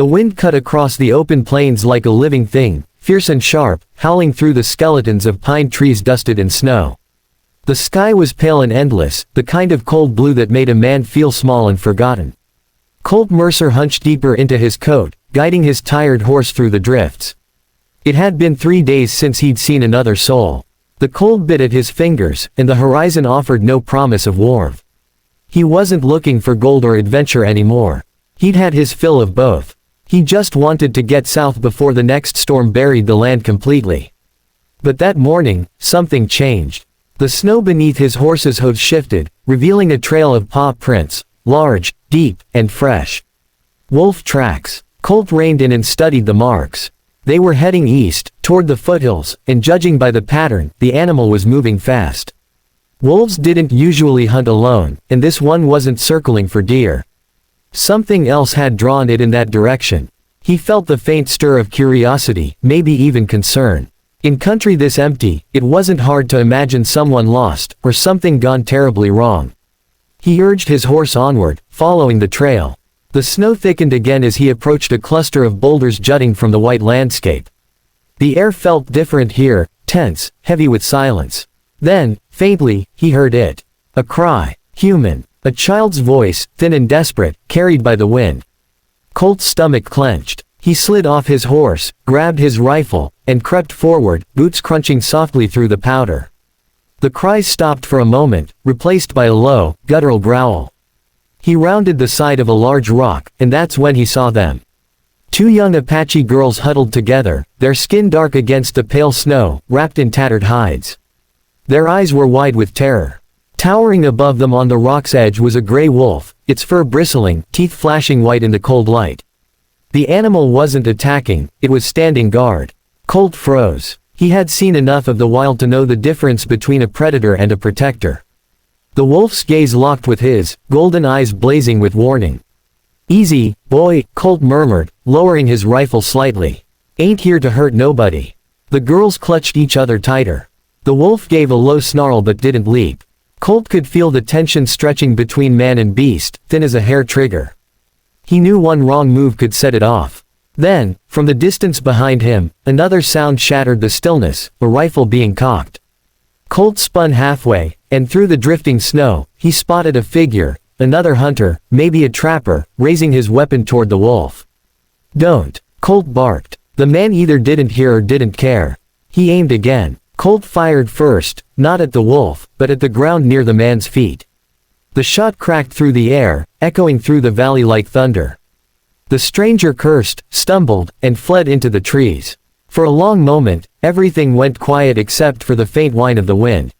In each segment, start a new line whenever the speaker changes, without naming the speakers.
The wind cut across the open plains like a living thing, fierce and sharp, howling through the skeletons of pine trees dusted in snow. The sky was pale and endless, the kind of cold blue that made a man feel small and forgotten. Colt Mercer hunched deeper into his coat, guiding his tired horse through the drifts. It had been 3 days since he'd seen another soul. The cold bit at his fingers, and the horizon offered no promise of warmth. He wasn't looking for gold or adventure anymore. He'd had his fill of both. He just wanted to get south before the next storm buried the land completely. But that morning, something changed. The snow beneath his horse's hooves shifted, revealing a trail of paw prints, large, deep, and fresh. Wolf tracks. Colt reined in and studied the marks. They were heading east, toward the foothills, and judging by the pattern, the animal was moving fast. Wolves didn't usually hunt alone, and this one wasn't circling for deer. Something else had drawn it in that direction. He felt the faint stir of curiosity, maybe even concern. In country this empty, it wasn't hard to imagine someone lost, or something gone terribly wrong. He urged his horse onward, following the trail. The snow thickened again as he approached a cluster of boulders jutting from the white landscape. The air felt different here, tense, heavy with silence. Then, faintly, he heard it. A cry. Human. A child's voice, thin and desperate, carried by the wind. Colt's stomach clenched. He slid off his horse, grabbed his rifle, and crept forward, boots crunching softly through the powder. The cries stopped for a moment, replaced by a low, guttural growl. He rounded the side of a large rock, and that's when he saw them. 2 young Apache girls huddled together, their skin dark against the pale snow, wrapped in tattered hides. Their eyes were wide with terror. Towering above them on the rock's edge was a gray wolf, its fur bristling, teeth flashing white in the cold light. The animal wasn't attacking, it was standing guard. Colt froze. He had seen enough of the wild to know the difference between a predator and a protector. The wolf's gaze locked with his, golden eyes blazing with warning. "Easy, boy," Colt murmured, lowering his rifle slightly. "Ain't here to hurt nobody." The girls clutched each other tighter. The wolf gave a low snarl but didn't leap. Colt could feel the tension stretching between man and beast, thin as a hair trigger. He knew one wrong move could set it off. Then, from the distance behind him, another sound shattered the stillness, a rifle being cocked. Colt spun halfway, and through the drifting snow, he spotted a figure, another hunter, maybe a trapper, raising his weapon toward the wolf. "Don't!" Colt barked. The man either didn't hear or didn't care. He aimed again. Colt fired first, not at the wolf, but at the ground near the man's feet. The shot cracked through the air, echoing through the valley like thunder. The stranger cursed, stumbled, and fled into the trees. For a long moment, everything went quiet except for the faint whine of the wind.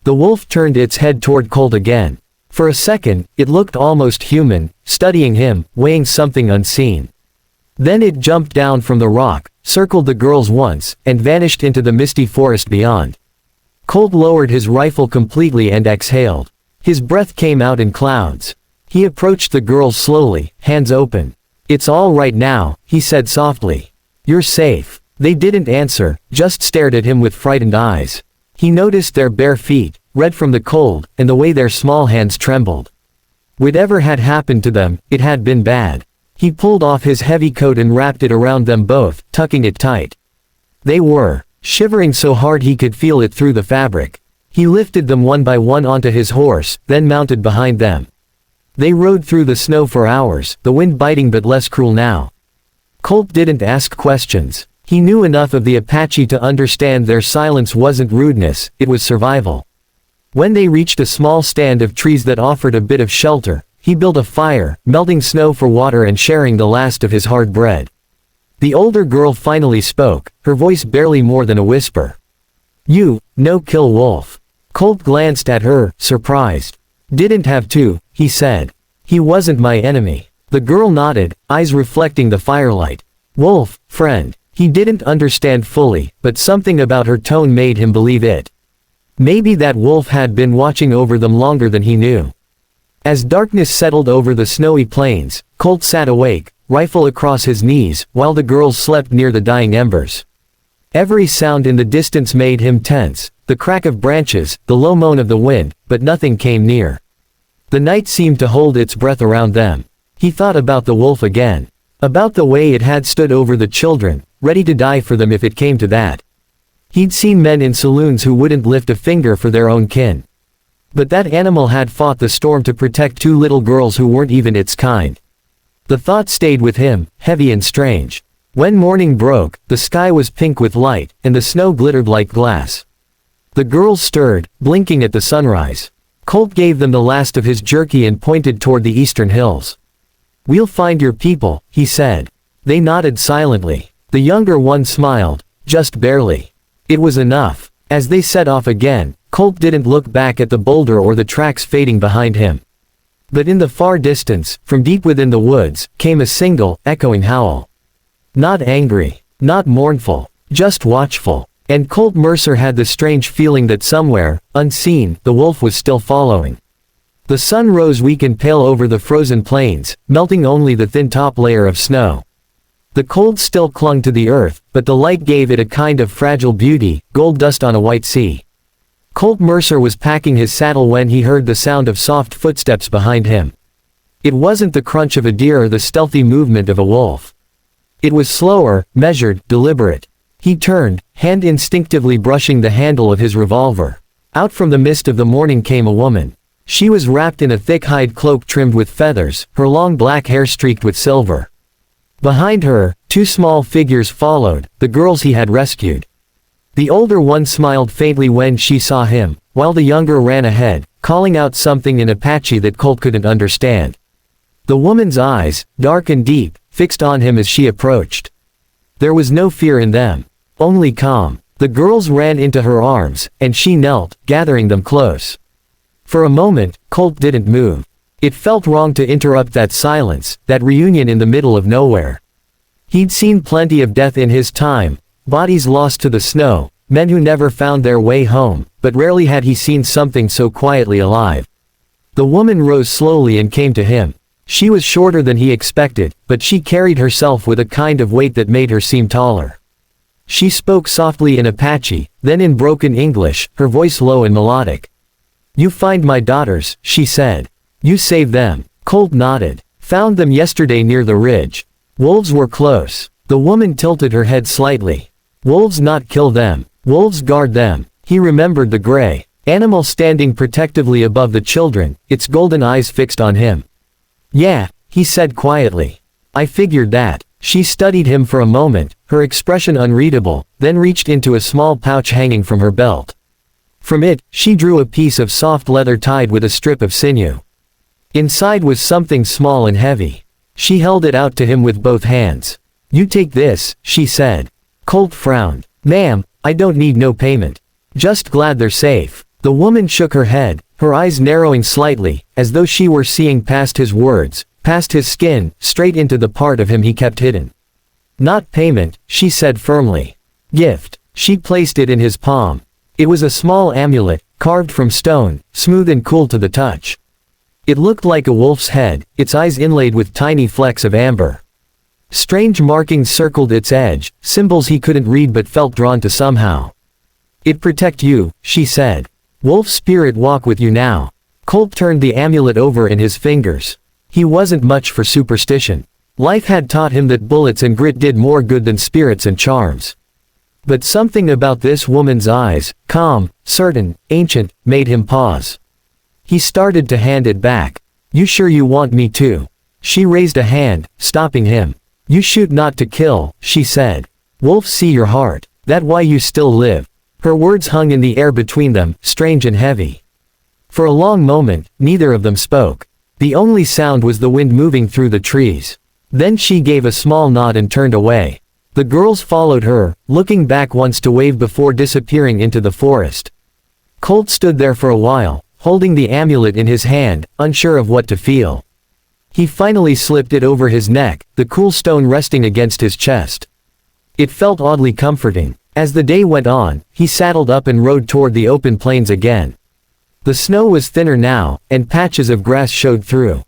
The wolf turned its head toward Colt again. For a second, it looked almost human, studying him, weighing something unseen. Then it jumped down from the rock, circled the girls once, and vanished into the misty forest beyond. Colt lowered his rifle completely and exhaled. His breath came out in clouds. He approached the girls slowly, hands open. "It's all right now," he said softly. "You're safe." They didn't answer, just stared at him with frightened eyes. He noticed their bare feet, red from the cold, and the way their small hands trembled. Whatever had happened to them, it had been bad. He pulled off his heavy coat and wrapped it around them both, tucking it tight. They were shivering so hard he could feel it through the fabric. He lifted them one by one onto his horse, then mounted behind them. They rode through the snow for hours, the wind biting but less cruel now. Colt didn't ask questions. He knew enough of the Apache to understand their silence wasn't rudeness, it was survival. When they reached a small stand of trees that offered a bit of shelter, he built a fire, melting snow for water and sharing the last of his hard bread. The older girl finally spoke, her voice barely more than a whisper. "You, no kill wolf." Colt glanced at her, surprised. "Didn't have to," he said. "He wasn't my enemy." The girl nodded, eyes reflecting the firelight. "Wolf, friend." He didn't understand fully, but something about her tone made him believe it. Maybe that wolf had been watching over them longer than he knew. As darkness settled over the snowy plains, Colt sat awake, rifle across his knees, while the girls slept near the dying embers. Every sound in the distance made him tense, the crack of branches, the low moan of the wind, but nothing came near. The night seemed to hold its breath around them. He thought about the wolf again. About the way it had stood over the children, ready to die for them if it came to that. He'd seen men in saloons who wouldn't lift a finger for their own kin. But that animal had fought the storm to protect two little girls who weren't even its kind. The thought stayed with him, heavy and strange. When morning broke, the sky was pink with light, and the snow glittered like glass. The girls stirred, blinking at the sunrise. Colt gave them the last of his jerky and pointed toward the eastern hills. "We'll find your people," he said. They nodded silently. The younger one smiled, just barely. It was enough. As they set off again, Colt didn't look back at the boulder or the tracks fading behind him. But in the far distance, from deep within the woods, came a single, echoing howl. Not angry, not mournful, just watchful. And Colt Mercer had the strange feeling that somewhere, unseen, the wolf was still following. The sun rose weak and pale over the frozen plains, melting only the thin top layer of snow. The cold still clung to the earth, but the light gave it a kind of fragile beauty, gold dust on a white sea. Colt Mercer was packing his saddle when he heard the sound of soft footsteps behind him. It wasn't the crunch of a deer or the stealthy movement of a wolf. It was slower, measured, deliberate. He turned, hand instinctively brushing the handle of his revolver. Out from the mist of the morning came a woman. She was wrapped in a thick hide cloak trimmed with feathers, her long black hair streaked with silver. Behind her, two small figures followed, the girls he had rescued. The older one smiled faintly when she saw him, while the younger ran ahead, calling out something in Apache that Colt couldn't understand. The woman's eyes, dark and deep, fixed on him as she approached. There was no fear in them. Only calm. The girls ran into her arms, and she knelt, gathering them close. For a moment, Colt didn't move. It felt wrong to interrupt that silence, that reunion in the middle of nowhere. He'd seen plenty of death in his time, bodies lost to the snow, men who never found their way home, but rarely had he seen something so quietly alive. The woman rose slowly and came to him. She was shorter than he expected, but she carried herself with a kind of weight that made her seem taller. She spoke softly in Apache, then in broken English, her voice low and melodic. "You find my daughters," she said. "You saved them." Colt nodded. "Found them yesterday near the ridge. Wolves were close." The woman tilted her head slightly. "Wolves not kill them. Wolves guard them." He remembered the gray animal standing protectively above the children, its golden eyes fixed on him. "Yeah," he said quietly. "I figured that." She studied him for a moment, her expression unreadable, then reached into a small pouch hanging from her belt. From it, she drew a piece of soft leather tied with a strip of sinew. Inside was something small and heavy. She held it out to him with both hands. "You take this," she said. Colt frowned. "Ma'am, I don't need no payment. Just glad they're safe." The woman shook her head, her eyes narrowing slightly, as though she were seeing past his words, past his skin, straight into the part of him he kept hidden. "Not payment," she said firmly. "Gift." She placed it in his palm. It was a small amulet, carved from stone, smooth and cool to the touch. It looked like a wolf's head, its eyes inlaid with tiny flecks of amber. Strange markings circled its edge, symbols he couldn't read but felt drawn to somehow. "It protect you," she said. "Wolf spirit walk with you now." Colt turned the amulet over in his fingers. He wasn't much for superstition. Life had taught him that bullets and grit did more good than spirits and charms. But something about this woman's eyes, calm, certain, ancient, made him pause. He started to hand it back. "You sure you want me to?" She raised a hand, stopping him. "You shoot not to kill," she said. "Wolves see your heart. That why you still live." Her words hung in the air between them, strange and heavy. For a long moment, neither of them spoke. The only sound was the wind moving through the trees. Then she gave a small nod and turned away. The girls followed her, looking back once to wave before disappearing into the forest. Colt stood there for a while, holding the amulet in his hand, unsure of what to feel. He finally slipped it over his neck, the cool stone resting against his chest. It felt oddly comforting. As the day went on, he saddled up and rode toward the open plains again. The snow was thinner now, and patches of grass showed through.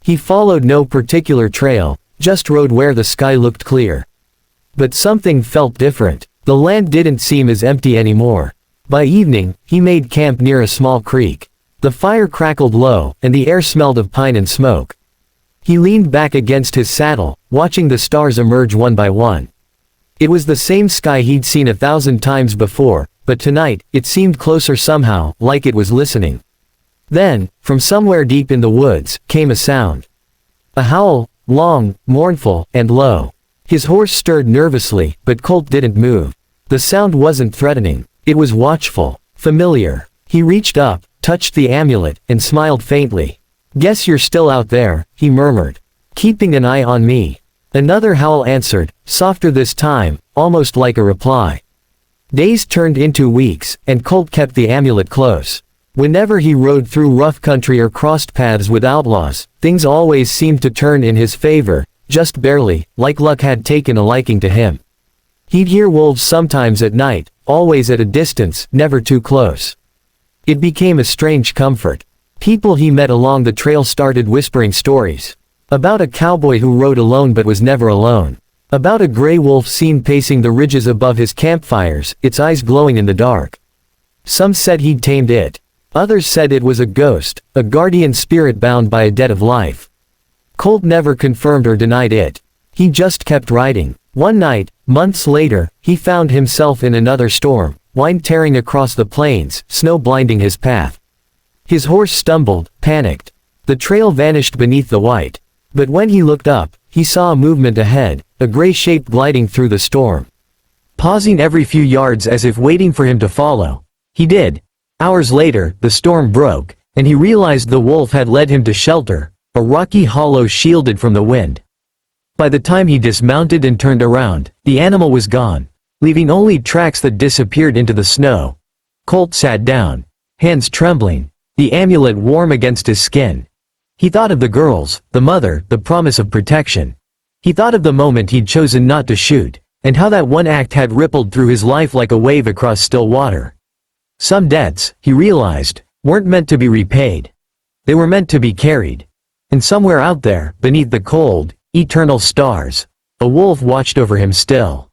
He followed no particular trail, just rode where the sky looked clear. But something felt different. The land didn't seem as empty anymore. By evening, he made camp near a small creek. The fire crackled low, and the air smelled of pine and smoke. He leaned back against his saddle, watching the stars emerge one by one. It was the same sky he'd seen 1,000 times before, but tonight, it seemed closer somehow, like it was listening. Then, from somewhere deep in the woods, came a sound. A howl, long, mournful, and low. His horse stirred nervously, but Colt didn't move. The sound wasn't threatening. It was watchful, familiar. He reached up, touched the amulet, and smiled faintly. "Guess you're still out there," he murmured. "Keeping an eye on me." Another howl answered, softer this time, almost like a reply. Days turned into weeks, and Colt kept the amulet close. Whenever he rode through rough country or crossed paths with outlaws, things always seemed to turn in his favor, just barely, like luck had taken a liking to him. He'd hear wolves sometimes at night, always at a distance, never too close. It became a strange comfort. People he met along the trail started whispering stories. About a cowboy who rode alone but was never alone. About a gray wolf seen pacing the ridges above his campfires, its eyes glowing in the dark. Some said he'd tamed it. Others said it was a ghost, a guardian spirit bound by a debt of life. Colt never confirmed or denied it. He just kept riding. One night, months later, he found himself in another storm, wind tearing across the plains, snow blinding his path. His horse stumbled, panicked. The trail vanished beneath the white. But when he looked up, he saw a movement ahead, a gray shape gliding through the storm. Pausing every few yards as if waiting for him to follow. He did. Hours later, the storm broke, and he realized the wolf had led him to shelter, a rocky hollow shielded from the wind. By the time he dismounted and turned around, the animal was gone, leaving only tracks that disappeared into the snow. Colt sat down, hands trembling, the amulet warm against his skin. He thought of the girls, the mother, the promise of protection. He thought of the moment he'd chosen not to shoot, and how that one act had rippled through his life like a wave across still water. Some debts, he realized, weren't meant to be repaid. They were meant to be carried. And somewhere out there, beneath the cold, eternal stars, a wolf watched over him still.